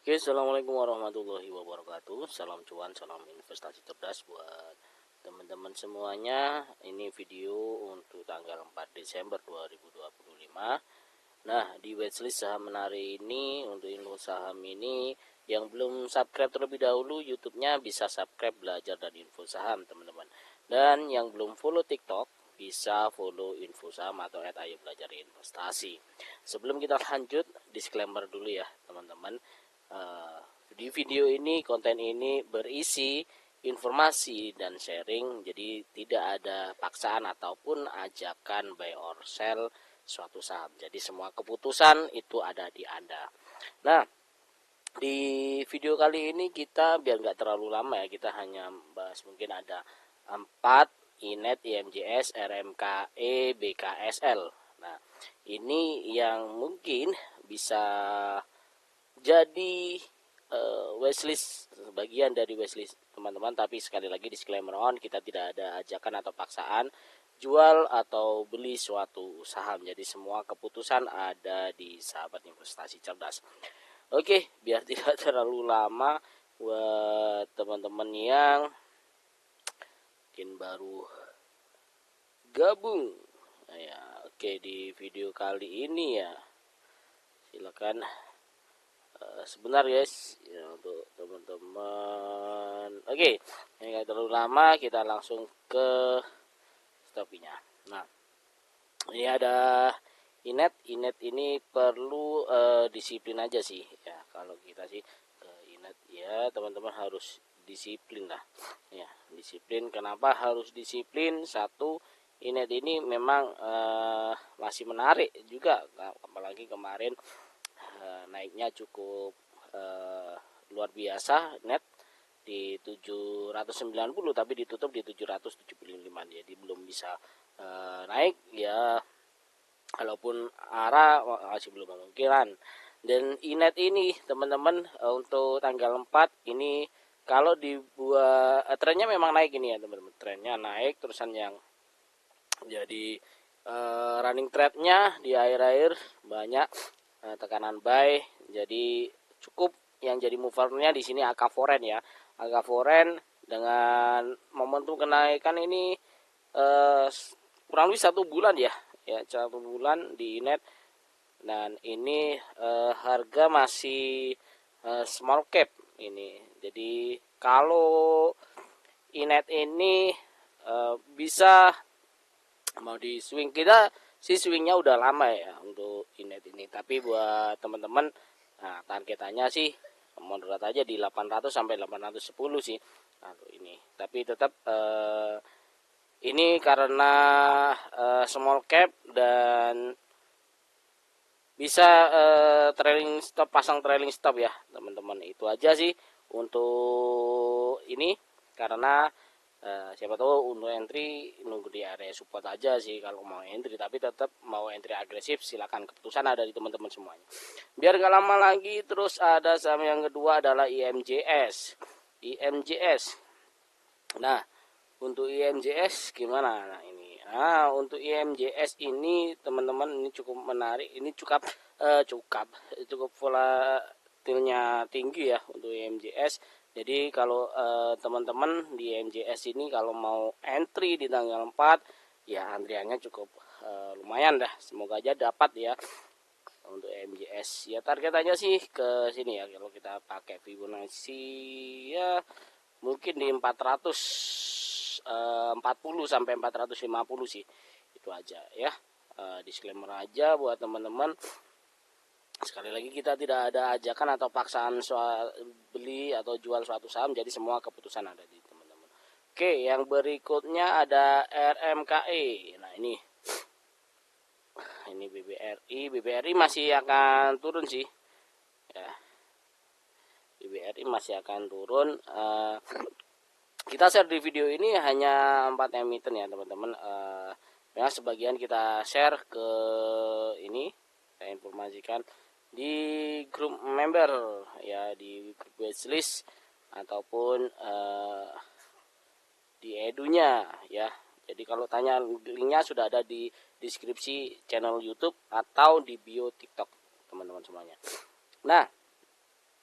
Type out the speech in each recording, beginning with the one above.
Oke, assalamualaikum warahmatullahi wabarakatuh. Salam cuan, salam investasi cerdas buat teman-teman semuanya. Ini video untuk tanggal 4 Desember 2025. Nah, di watchlist saham menarik ini, untuk info saham ini, yang belum subscribe terlebih dahulu YouTube-nya bisa subscribe belajar dan info saham, teman-teman. Dan yang belum follow TikTok bisa follow info saham atau @ayo belajar investasi. Sebelum kita lanjut, disclaimer dulu ya, teman-teman. Di video ini, konten ini berisi informasi dan sharing, jadi tidak ada paksaan ataupun ajakan buy or sell suatu saham. Jadi semua keputusan itu ada di Anda. Nah, di video kali ini kita biar nggak terlalu lama ya, kita hanya bahas mungkin ada 4 INET, IMJS, RMKE, BKSL. Nah, ini yang mungkin bisa jadi wishlist, bagian dari wishlist teman-teman. Tapi sekali lagi disclaimer on, kita tidak ada ajakan atau paksaan jual atau beli suatu saham. Jadi semua keputusan ada di sahabat investasi cerdas. Oke, biar tidak terlalu lama buat teman-teman yang mungkin baru gabung. Nah, ya, oke, di video kali ini ya silakan sebentar guys ya, untuk teman-teman. Oke, ini nggak terlalu lama, kita langsung ke topiknya. Nah, ini ada INET. INET ini perlu disiplin aja sih ya. Kalau kita sih ke INET ya, teman-teman harus disiplin lah ya. Disiplin, kenapa harus disiplin? Satu, INET ini memang masih menarik juga, apalagi kemarin naiknya cukup luar biasa, net di 790 tapi ditutup di 775, jadi belum bisa naik ya, walaupun arah masih belum memungkinkan. Dan INET ini teman-teman untuk tanggal 4 ini kalau dibuat trennya memang naik ini ya teman-teman, trennya naik terusan. Yang jadi running trade-nya di akhir-akhir banyak tekanan buy, jadi cukup yang jadi movernya di sini AK Foreign ya. AK Foreign dengan momentum kenaikan ini kurang lebih 1 bulan ya 1 bulan di INET. Dan ini harga masih small cap ini. Jadi kalau INET ini bisa mau di swing, kita si swingnya udah lama ya untuk INET ini. Tapi buat teman-teman, nah targetannya sih moderat aja di 800 sampai 810 sih ini. Tapi tetap ini karena small cap dan bisa trailing stop, pasang trailing stop ya teman-teman. Itu aja sih untuk ini, karena siapa tahu untuk entry nunggu di area support aja sih kalau mau entry. Tapi tetap mau entry agresif silakan, keputusan ada di teman-teman semuanya. Biar gak lama lagi, terus ada saham yang kedua adalah IMJS. Nah, untuk IMJS gimana? Nah ini, untuk IMJS ini teman-teman ini cukup menarik. Ini cukup volatilnya tinggi ya untuk IMJS. Jadi kalau teman-teman di IMJS ini kalau mau entry di tanggal 4 ya, antriannya cukup lumayan dah. Semoga aja dapat ya untuk IMJS. Ya targetannya sih ke sini ya, kalau kita pakai Fibonacci ya mungkin di 440 sampai 450 sih. Itu aja ya. Disclaimer aja buat teman-teman. Sekali lagi, kita tidak ada ajakan atau paksaan soal beli atau jual suatu saham, jadi semua keputusan ada di teman-teman. Oke, yang berikutnya ada RMKE. Nah ini BBRI masih akan turun sih ya. BBRI masih akan turun. Kita share di video ini hanya 4 emiten ya teman-teman. Ya, sebagian kita share ke ini, saya informasikan di grup member ya, di grup wishlist ataupun di edunya ya. Jadi kalau tanya, linknya sudah ada di deskripsi channel YouTube atau di bio TikTok teman-teman semuanya. Nah,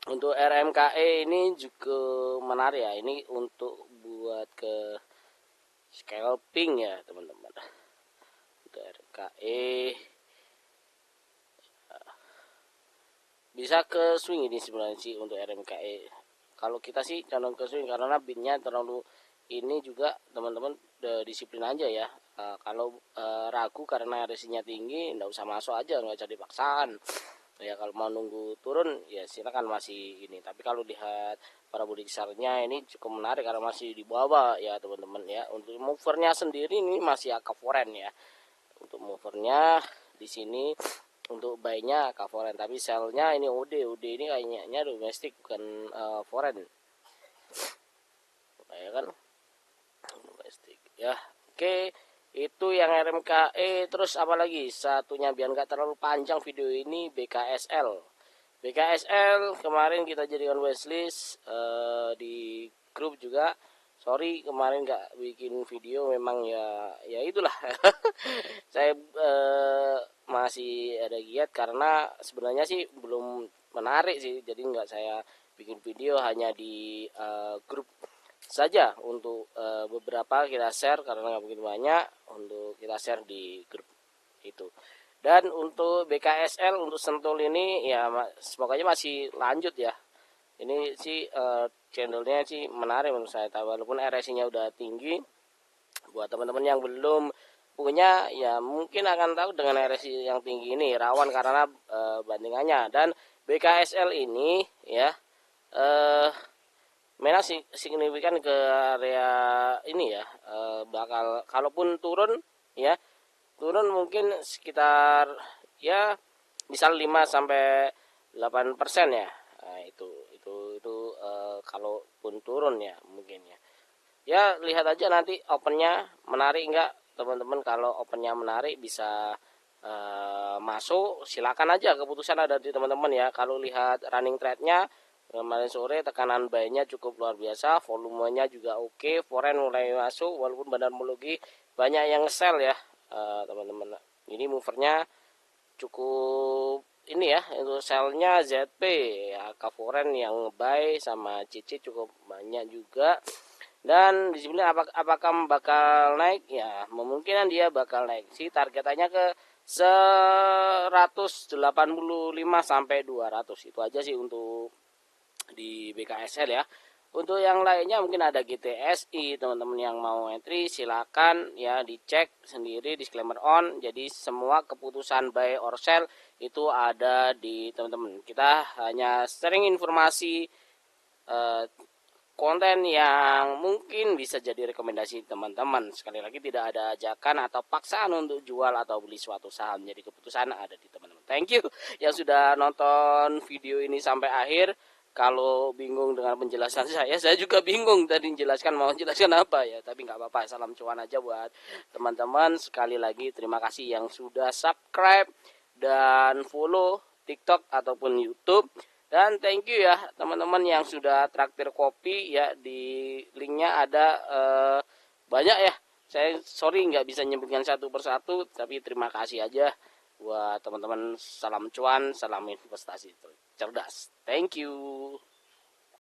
Untuk RMKE ini juga menarik ya. Ini untuk buat ke scalping ya teman-teman. Untuk RMKE bisa ke swing ini sebenarnya sih untuk RMKE. Kalau kita sih condong ke swing karena bitnya terlalu ini juga teman-teman disiplin aja ya. Kalau ragu karena resinya tinggi, nggak usah masuk aja, nggak usah dipaksaan. Ya kalau mau nunggu turun ya silakan masih ini. Tapi kalau lihat para body besarnya ini cukup menarik karena masih di bawah ya teman-teman ya. Untuk movernya sendiri ini masih agak foreign ya. Untuk movernya di sini untuk buy-nya foreign, tapi sell-nya ini OD ini kayaknya domestik bukan foreign. Ya kan? Domestik. Ya, oke. Itu yang RMKE. Terus apa lagi? Satunya biar nggak terlalu panjang video ini, BKSL. BKSL kemarin kita jadikan wishlist di grup juga. Sorry kemarin nggak bikin video, memang ya itulah. Saya masih ada giat karena sebenarnya sih belum menarik sih, jadi nggak saya bikin video, hanya di grup saja. Untuk beberapa kita share karena nggak begitu banyak, untuk kita share di grup itu. Dan untuk BKSL untuk Sentul ini ya semoga masih lanjut ya. Ini sih channelnya sih menarik menurut saya, walaupun RSI-nya udah tinggi. Buat teman-teman yang belum punya ya mungkin akan tahu dengan RSI yang tinggi ini rawan karena bandingannya. Dan BKSL ini ya memang signifikan ke area ini ya, bakal kalaupun turun ya, turun mungkin sekitar ya misal 5-8% ya. Nah, itu kalaupun turun ya mungkin ya. Ya lihat aja nanti opennya menarik enggak teman-teman. Kalau opennya menarik bisa masuk, silakan aja, keputusan ada di teman-teman ya. Kalau lihat running trade-nya kemarin sore tekanan buy-nya cukup luar biasa, volumenya juga oke, foreign mulai masuk walaupun bandar mologi banyak yang nge-sell ya teman-teman. Ini movernya cukup ini ya, untuk sell-nya ZP ya, foreign yang buy sama CC cukup banyak juga. Dan di sini apakah bakal naik ya, memungkinkan dia bakal naik sih, targetannya ke 185 sampai 200. Itu aja sih untuk di BKSL ya. Untuk yang lainnya mungkin ada GTSI, teman-teman yang mau entry silakan ya, dicek sendiri disclaimer on. Jadi semua keputusan buy or sell itu ada di teman-teman. Kita hanya sharing informasi konten yang mungkin bisa jadi rekomendasi teman-teman. Sekali lagi tidak ada ajakan atau paksaan untuk jual atau beli suatu saham. Jadi keputusan ada di teman-teman. Thank you yang sudah nonton video ini sampai akhir. Kalau bingung dengan penjelasan saya juga bingung tadi menjelaskan mau jelaskan apa ya. Tapi nggak apa-apa, salam cuan aja buat teman-teman. Sekali lagi terima kasih yang sudah subscribe dan follow TikTok ataupun YouTube. Dan thank you ya teman-teman yang sudah traktir kopi ya, di linknya ada banyak ya. Saya sorry nggak bisa nyebutkan satu persatu, tapi terima kasih aja buat teman-teman. Salam cuan, salam investasi cerdas. Thank you.